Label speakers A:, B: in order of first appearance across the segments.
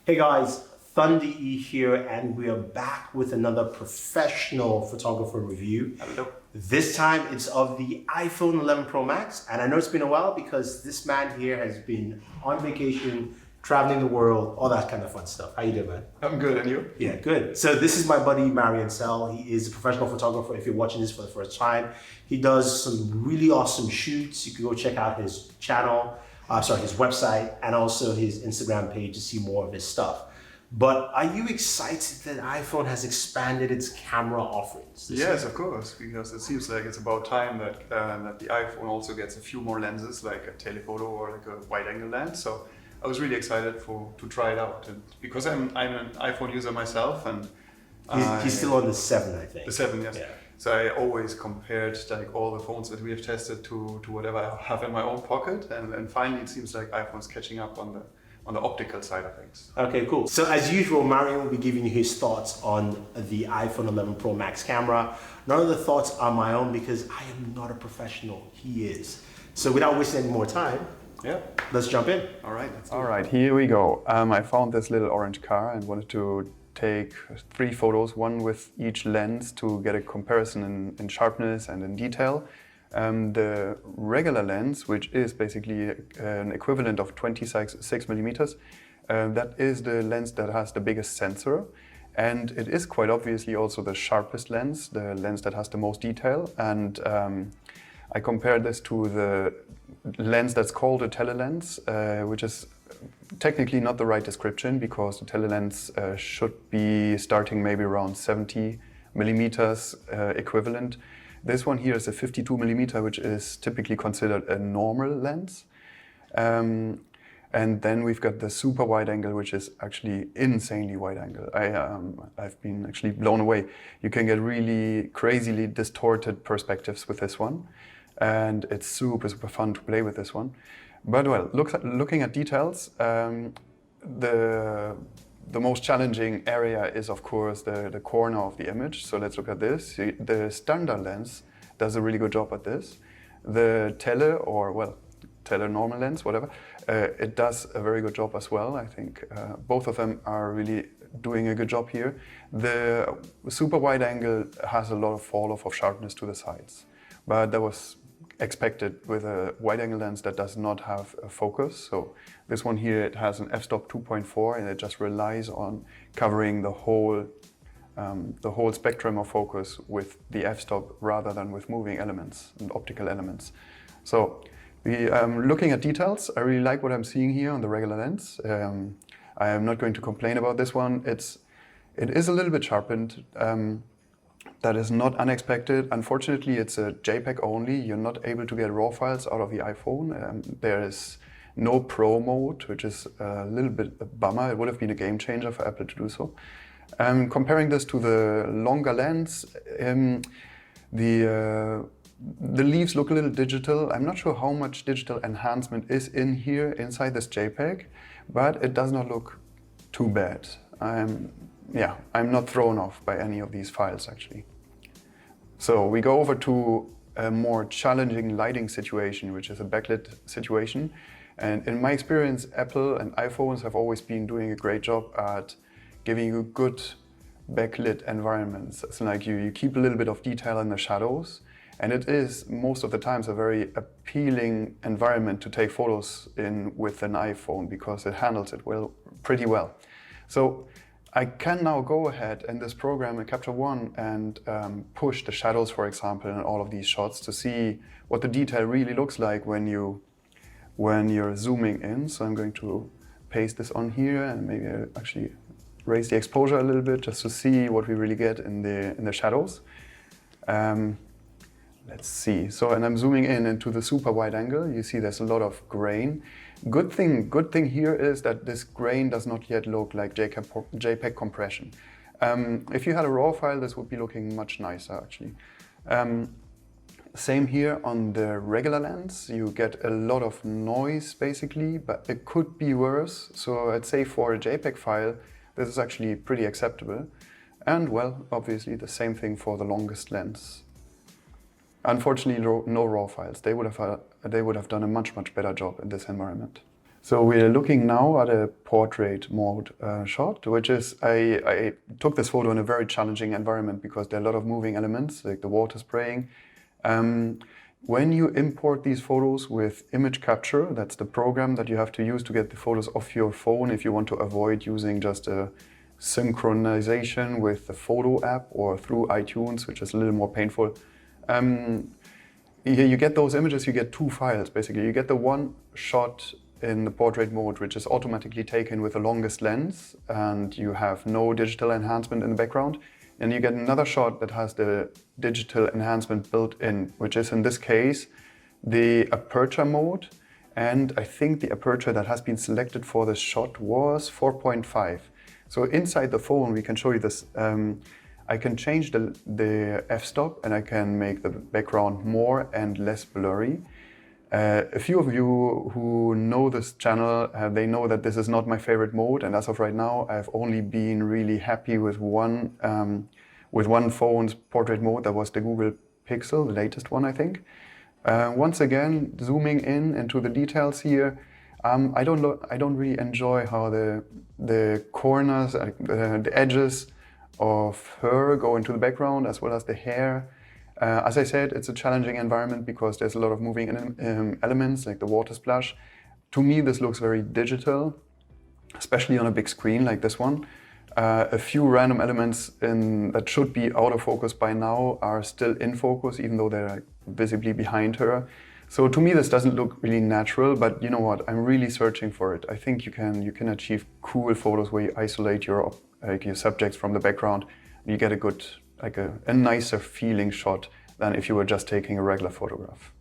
A: Hey guys, Thunder E here, and we are back with another professional photographer review.
B: Hello.
A: This time it's of the iPhone 11 Pro Max, and I know it's been a while because this man here has been on vacation, traveling the world, all that kind of fun stuff. How you doing, man?
B: I'm good, and you?
A: Yeah, good. So this is my buddy Marian Sell. He is a professional photographer. If you're watching this for the first time, he does some really awesome shoots. You can go check out his channel. His website, and also his Instagram page to see more of his stuff. But are you excited that iPhone has expanded its camera offerings?
B: Yes, of course, because it seems like it's about time that the iPhone also gets a few more lenses, like a telephoto or like a wide-angle lens. So I was really excited to try it out, and because I'm an iPhone user myself, and
A: he's still on the 7, I think.
B: The 7, yes.
A: Yeah.
B: So I always compared like all the phones that we have tested to whatever I have in my own pocket, and finally it seems like iPhone's catching up on the optical side of things.
A: Okay, cool. So as usual, Mario will be giving you his thoughts on the iPhone 11 Pro Max camera. None of the thoughts are my own because I am not a professional. He is. So without wasting any more time,
B: yeah,
A: let's jump in.
B: All right.
C: All right, here we go. I found this little orange car and wanted to take 3 photos, one with each lens to get a comparison in sharpness and in detail. The regular lens, which is basically an equivalent of 26 millimeters, that is the lens that has the biggest sensor. And it is quite obviously also the sharpest lens, the lens that has the most detail. And I compared this to the lens that's called a telelens, which is technically not the right description because the telelens should be starting maybe around 70 millimeters equivalent. This one here is a 52 millimeter, which is typically considered a normal lens. And then we've got the super wide angle, which is actually insanely wide angle. I've been actually blown away. You can get really crazily distorted perspectives with this one. And it's super, super fun to play with this one. But well, looking at details, the most challenging area is of course the corner of the image. So let's look at this. The standard lens does a really good job at this. The tele normal lens, whatever, it does a very good job as well. I think both of them are really doing a good job here. The super wide angle has a lot of fall off of sharpness to the sides, but that was expected with a wide-angle lens that does not have a focus. So this one here, it has an f-stop 2.4 and it just relies on covering the whole spectrum of focus with the f-stop rather than with moving elements and optical elements. So looking at details, I really like what I'm seeing here on the regular lens. I am not going to complain about this one. It is a little bit sharpened. That is not unexpected. Unfortunately, it's a JPEG only. You're not able to get RAW files out of the iPhone. There is no Pro mode, which is a little bit a bummer. It would have been a game changer for Apple to do so. Comparing this to the longer lens, the leaves look a little digital. I'm not sure how much digital enhancement is in here inside this JPEG, but it does not look too bad. I'm not thrown off by any of these files actually. So we go over to a more challenging lighting situation, which is a backlit situation. And in my experience, Apple and iPhones have always been doing a great job at giving you good backlit environments. It's like you keep a little bit of detail in the shadows. And it is most of the times a very appealing environment to take photos in with an iPhone because it handles it pretty well. So I can now go ahead in this program in Capture One and push the shadows, for example, in all of these shots to see what the detail really looks like when you're zooming in. So I'm going to paste this on here and maybe I'll actually raise the exposure a little bit just to see what we really get in the shadows. Let's see. So, and I'm zooming in into the super wide angle. You see there's a lot of grain. Good thing here is that this grain does not yet look like JPEG compression. If you had a RAW file, this would be looking much nicer actually. Same here on the regular lens. You get a lot of noise basically, but it could be worse. So I'd say for a JPEG file, this is actually pretty acceptable. And well, obviously the same thing for the longest lens. Unfortunately, no RAW files. They would have done a much better job in this environment. So we're looking now at a portrait mode shot, which is, I took this photo in a very challenging environment because there are a lot of moving elements, like the water spraying. When you import these photos with image capture, that's the program that you have to use to get the photos off your phone if you want to avoid using just a synchronization with the photo app or through iTunes, which is a little more painful. You get those images, you get two files basically. You get the one shot in the portrait mode, which is automatically taken with the longest lens, and you have no digital enhancement in the background. And you get another shot that has the digital enhancement built in, which is in this case the aperture mode. And I think the aperture that has been selected for this shot was 4.5. So inside the phone, we can show you this. I can change the f-stop and I can make the background more and less blurry. A few of you who know this channel, they know that this is not my favorite mode, and as of right now, I've only been really happy with one phone's portrait mode. That was the Google Pixel, the latest one, I think. Once again, zooming in into the details here, I don't really enjoy how the corners, the edges of her go into the background, as well as the hair. As I said, it's a challenging environment because there's a lot of moving elements, like the water splash. To me, this looks very digital, especially on a big screen like this one. A few random elements that should be out of focus by now are still in focus, even though they're visibly behind her. So to me, this doesn't look really natural, but you know what? I'm really searching for it. I think you can achieve cool photos where you isolate your subjects from the background, and you get a good, a nicer feeling shot than if you were just taking a regular photograph.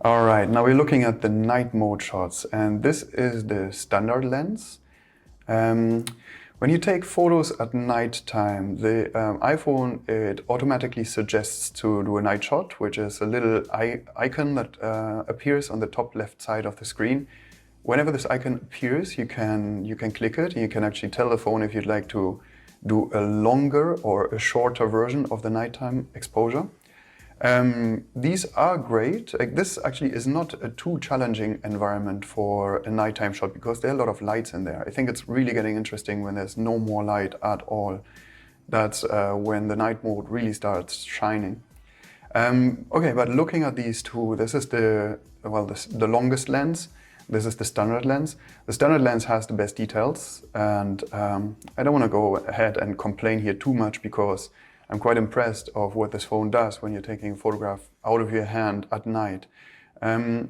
C: All right, now we're looking at the night mode shots, and this is the standard lens. When you take photos at night time, the iPhone, it automatically suggests to do a night shot, which is a little icon that appears on the top left side of the screen. Whenever this icon appears, you can click it, and you can actually tell the phone if you'd like to do a longer or a shorter version of the nighttime exposure. These are great. This actually is not a too challenging environment for a nighttime shot because there are a lot of lights in there. I think it's really getting interesting when there's no more light at all. That's when the night mode really starts shining. Okay, but looking at these two, this is the longest lens. This is the standard lens. The standard lens has the best details, and I don't want to go ahead and complain here too much because I'm quite impressed of what this phone does when you're taking a photograph out of your hand at night. But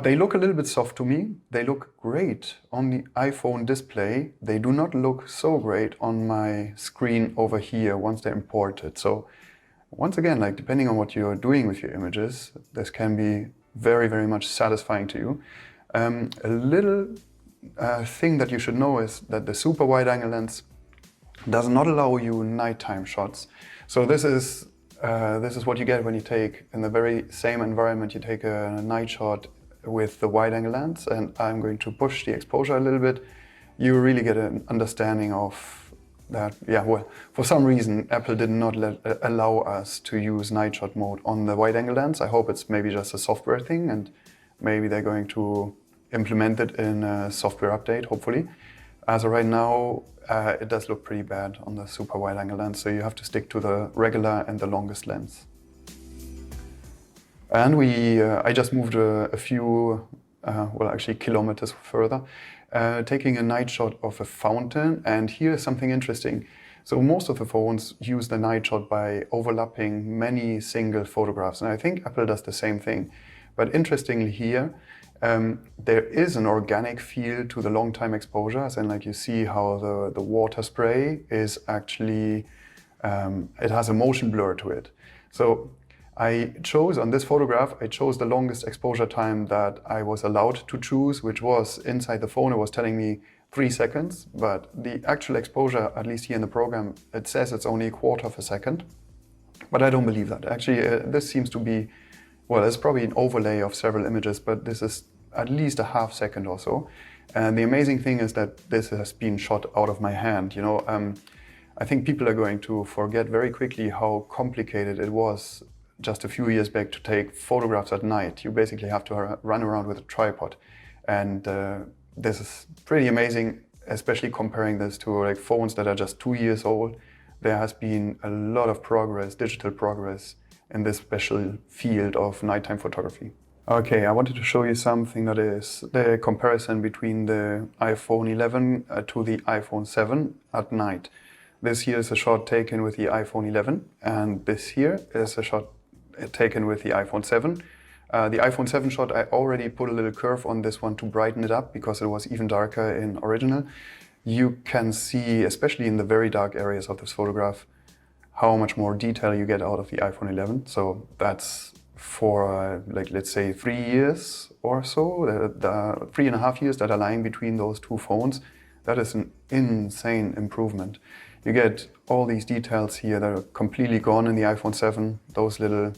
C: they look a little bit soft to me. They look great on the iPhone display. They do not look so great on my screen over here once they're imported. So once again, depending on what you're doing with your images, this can be very, very much satisfying to you. A little thing that you should know is that the super wide angle lens does not allow you nighttime shots. So this is what you get when you take, in the very same environment, you take a night shot with the wide angle lens, and I'm going to push the exposure a little bit. You really get an understanding of that. Yeah, well, for some reason, Apple did not allow us to use night shot mode on the wide angle lens. I hope it's maybe just a software thing, and maybe they're going to implement it in a software update, hopefully. As of right now, it does look pretty bad on the super wide angle lens, so you have to stick to the regular and the longest lens. And I just moved a few, actually kilometers further, taking a night shot of a fountain. And here's something interesting. So most of the phones use the night shot by overlapping many single photographs. And I think Apple does the same thing. But interestingly here, there is an organic feel to the long time exposures, and you see how the water spray is actually, it has a motion blur to it. So I chose, on this photograph, I chose the longest exposure time that I was allowed to choose, which was inside the phone. It was telling me 3 seconds, but the actual exposure, at least here in the program, it says it's only 1/4 of a second. But I don't believe that. Actually, this seems to be, well, it's probably an overlay of several images, but this is at least a half second or so. And the amazing thing is that this has been shot out of my hand. I think people are going to forget very quickly how complicated it was just a few years back to take photographs at night. You basically have to run around with a tripod. And this is pretty amazing, especially comparing this to like phones that are just 2 years old. There has been a lot of progress, digital progress, in this special field of nighttime photography. Okay, I wanted to show you something that is the comparison between the iPhone 11 to the iPhone 7 at night. This here is a shot taken with the iPhone 11, and this here is a shot taken with the iPhone 7. The iPhone 7 shot, I already put a little curve on this one to brighten it up because it was even darker in original. You can see, especially in the very dark areas of this photograph, how much more detail you get out of the iPhone 11. So that's for like, let's say 3 years or so, the 3.5 years that are lying between those two phones. That is an insane improvement. You get all these details here that are completely gone in the iPhone 7, those little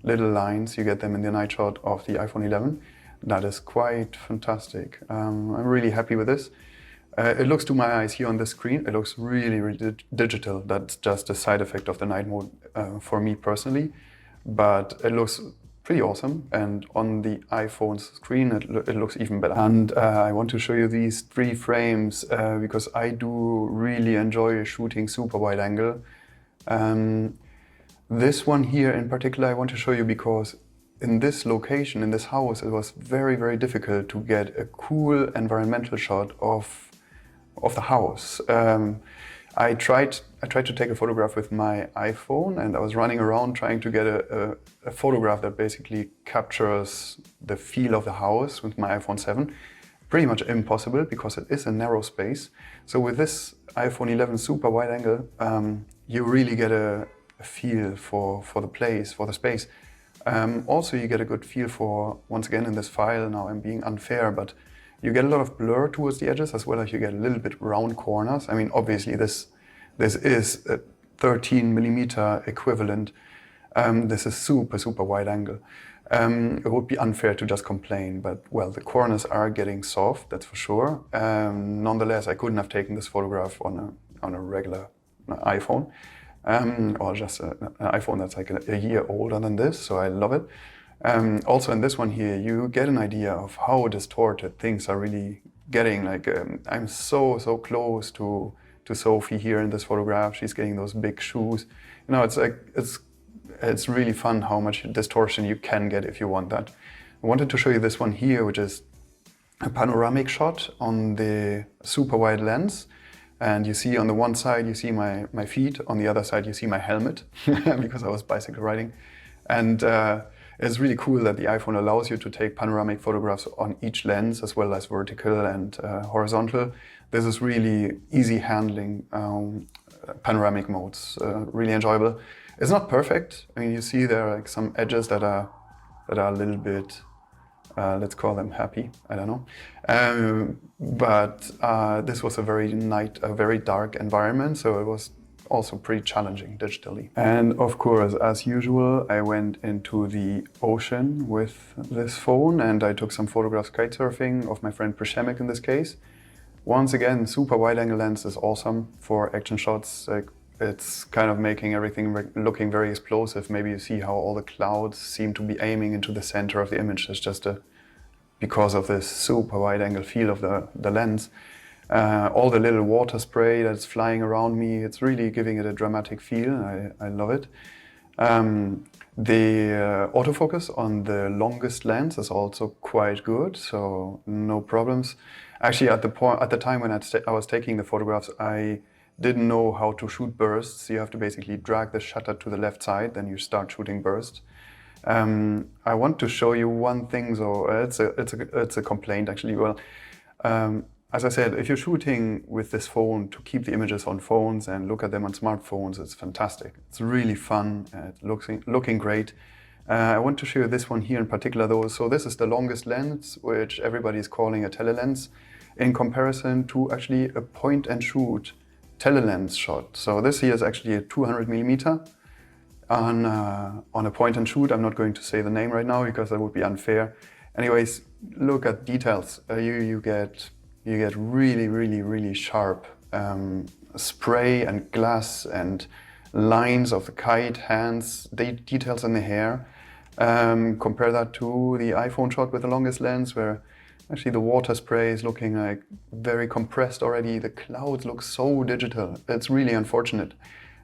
C: lines, you get them in the night shot of the iPhone 11. That is quite fantastic. I'm really happy with this. It looks, to my eyes here on the screen, it looks really, really digital. That's just a side effect of the night mode for me personally. But it looks pretty awesome. And on the iPhone's screen, it looks even better. And I want to show you these 3 frames because I do really enjoy shooting super wide angle. This one here in particular I want to show you because in this location, in this house, it was very, very difficult to get a cool environmental shot of the house. I tried to take a photograph with my iPhone, and I was running around trying to get a photograph that basically captures the feel of the house with my iPhone 7. Pretty much impossible because it is a narrow space. So with this iPhone 11 super wide angle, you really get a feel for the place, for the space. Also, you get a good feel for, once again in this file, now I'm being unfair, but you get a lot of blur towards the edges as well as you get a little bit round corners. I mean, obviously this is a 13mm equivalent. This is super wide angle. It would be unfair to just complain, but well, the corners are getting soft, that's for sure. Nonetheless, I couldn't have taken this photograph on a regular iPhone. Or just an iPhone that's like a year older than this, so I love it. Also in this one here, you get an idea of how distorted things are really getting. Like I'm so close to Sophie here in this photograph. She's getting those big shoes. You know, it's like it's really fun how much distortion you can get if you want that. I wanted to show you this one here, which is a panoramic shot on the super wide lens. And you see on the one side, you see my feet. On the other side, you see my helmet because I was bicycle riding. And it's really cool that the iPhone allows you to take panoramic photographs on each lens as well as vertical and horizontal. This is really easy handling panoramic modes, really enjoyable. It's not perfect. I mean, you see there are like some edges that are a little bit, let's call them happy, I don't know. But this was a very dark environment, so it was also pretty challenging digitally. And of course, as usual, I went into the ocean with this phone and I took some photographs kitesurfing of my friend Przemek in this case. Once again, super wide angle lens is awesome for action shots. Like, it's kind of making everything looking very explosive. Maybe you see how all the clouds seem to be aiming into the center of the image. It's just because of this super wide angle feel of the lens. All the little water spray that's flying around me, it's really giving it a dramatic feel. I love it. The autofocus on the longest lens is also quite good, so no problems. Actually, at the time when I was taking the photographs, I didn't know how to shoot bursts. You have to basically drag the shutter to the left side, then you start shooting bursts. I want to show you one thing, so it's a complaint actually. Well, as I said, if you're shooting with this phone to keep the images on phones and look at them on smartphones, it's fantastic. It's really fun. It's looking great. I want to show you this one here in particular though. So this is the longest lens, which everybody is calling a telelens, in comparison to actually a point and shoot telelens shot. So this here is actually a 200mm on a point and shoot. I'm not going to say the name right now because that would be unfair. Anyways, look at details. You get really sharp spray and glass and lines of the kite, hands, details in the hair. Compare that to the iPhone shot with the longest lens, where actually the water spray is looking like very compressed already. The clouds look so digital. It's really unfortunate.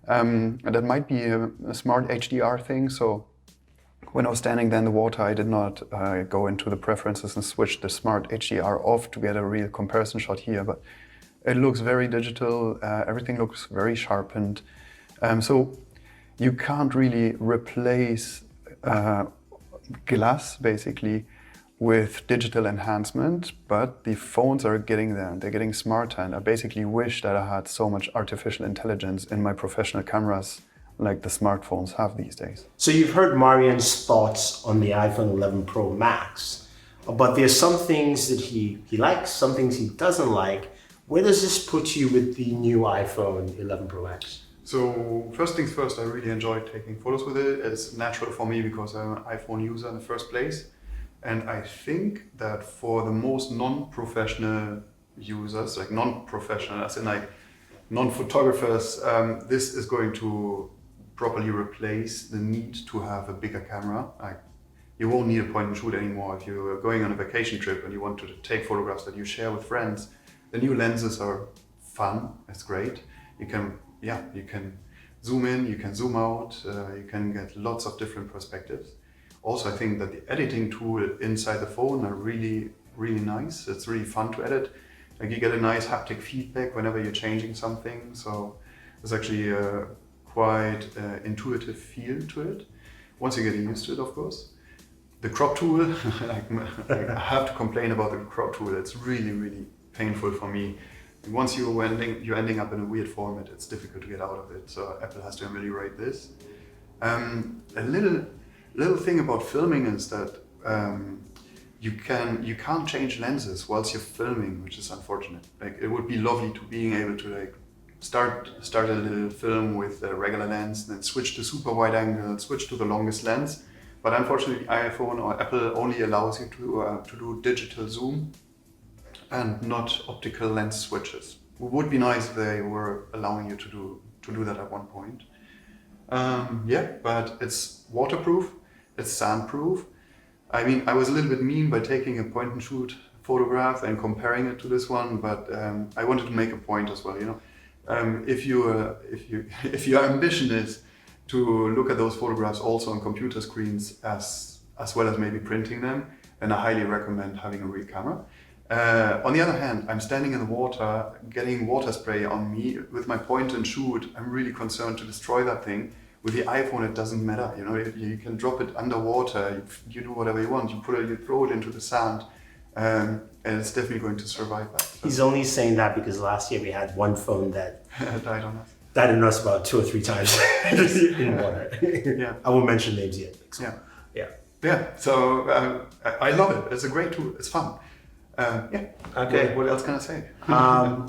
C: And that might be a smart HDR thing. So when I was standing there in the water, I did not go into the preferences and switch the smart HDR off to get a real comparison shot here. But it looks very digital. Everything looks very sharpened. So you can't really replace glass basically with digital enhancement, but the phones are getting there. They're getting smarter, and I basically wish that I had so much artificial intelligence in my professional cameras like the smartphones have these days.
A: So you've heard Marian's thoughts on the iPhone 11 Pro Max, but there's some things that he likes, some things he doesn't like. Where does this put you with the new iPhone 11 Pro Max?
B: So first things first, I really enjoyed taking photos with it. It's natural for me because I'm an iPhone user in the first place. And I think that for the most non-professional users, like non-professional, as in like non-photographers, this is going to properly replace the need to have a bigger camera. Like, you won't need a point and shoot anymore if you're going on a vacation trip and you want to take photographs that you share with friends. The new lenses are fun, it's great. You can zoom in, you can zoom out, you can get lots of different perspectives. Also, I think that the editing tool inside the phone are really, really nice. It's really fun to edit. Like, you get a nice haptic feedback whenever you're changing something. So there's actually a quite intuitive feel to it. Once you're getting used to it, of course. The crop tool, I have to complain about the crop tool. It's really, really painful for me. Once you're ending up in a weird format, it's difficult to get out of it. So Apple has to ameliorate this. A little thing about filming is that you can't change lenses whilst you're filming, which is unfortunate. Like, it would be lovely to being able to like start a little film with a regular lens, then switch to super wide angle, switch to the longest lens. But unfortunately, iPhone or Apple only allows you to do digital zoom and not optical lens switches. It would be nice if they were allowing you to do that at one point. But it's waterproof, it's sandproof. I mean, I was a little bit mean by taking a point and shoot photograph and comparing it to this one, but I wanted to make a point as well. You know, if your ambition is to look at those photographs also on computer screens as well as maybe printing them, then I highly recommend having a real camera. On the other hand, I'm standing in the water, getting water spray on me with my point and shoot. I'm really concerned to destroy that thing. With the iPhone, it doesn't matter. You know, you can drop it underwater. You do whatever you want. You throw it into the sand, and it's definitely going to survive that. So.
A: He's only saying that because last year we had one phone that
B: died on us.
A: Died on us about 2 or 3 times in water.
B: Yeah,
A: I won't mention names yet. So,
B: yeah. So I love it. It's a great tool. It's fun.
A: Okay.
B: What else can I say?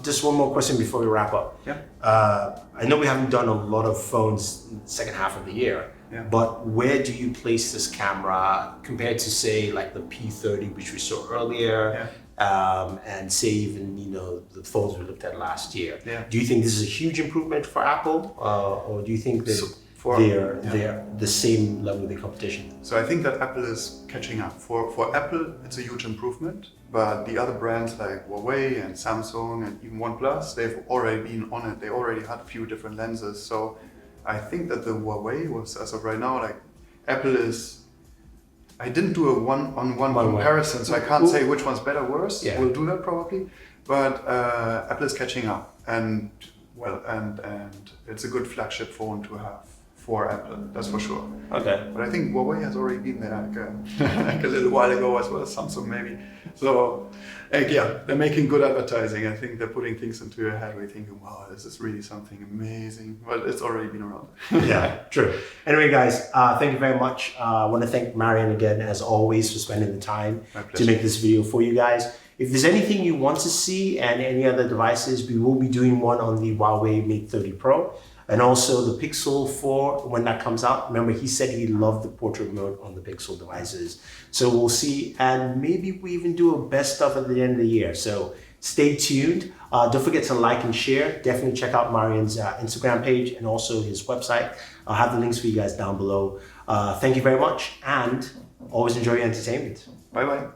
A: Just one more question before we wrap up.
B: Yeah.
A: I know we haven't done a lot of phones in the second half of the year, but where do you place this camera compared to, say, like the P30, which we saw earlier, and say even, you know, the phones we looked at last year?
B: Yeah.
A: Do you think this is a huge improvement for Apple, or do you think that they're the same level of the competition?
B: So I think that Apple is catching up. For Apple, it's a huge improvement, but the other brands like Huawei and Samsung and even OnePlus, they've already been on it. They already had a few different lenses. So I think that the Huawei was, as of right now, like Apple is. I didn't do a one-on-one comparison, so I can't say which one's better or worse.
A: Yeah.
B: We'll do that probably, but Apple is catching up, and it's a good flagship phone to have for Apple, that's for sure.
A: Okay.
B: But I think Huawei has already been there like a little while ago, as well as Samsung maybe. So they're making good advertising. I think they're putting things into your head where you're thinking, wow, this is really something amazing. But it's already been around.
A: Yeah, true. Anyway, guys, thank you very much. I want to thank Marian again, as always, for spending the time to make this video for you guys. If there's anything you want to see and any other devices, we will be doing one on the Huawei Mate 30 Pro. And also the Pixel 4, when that comes out. Remember, he said he loved the portrait mode on the Pixel devices. So we'll see. And maybe we even do a best stuff at the end of the year. So stay tuned. Don't forget to like and share. Definitely check out Marian's Instagram page and also his website. I'll have the links for you guys down below. Thank you very much, and always enjoy your entertainment.
B: Bye bye.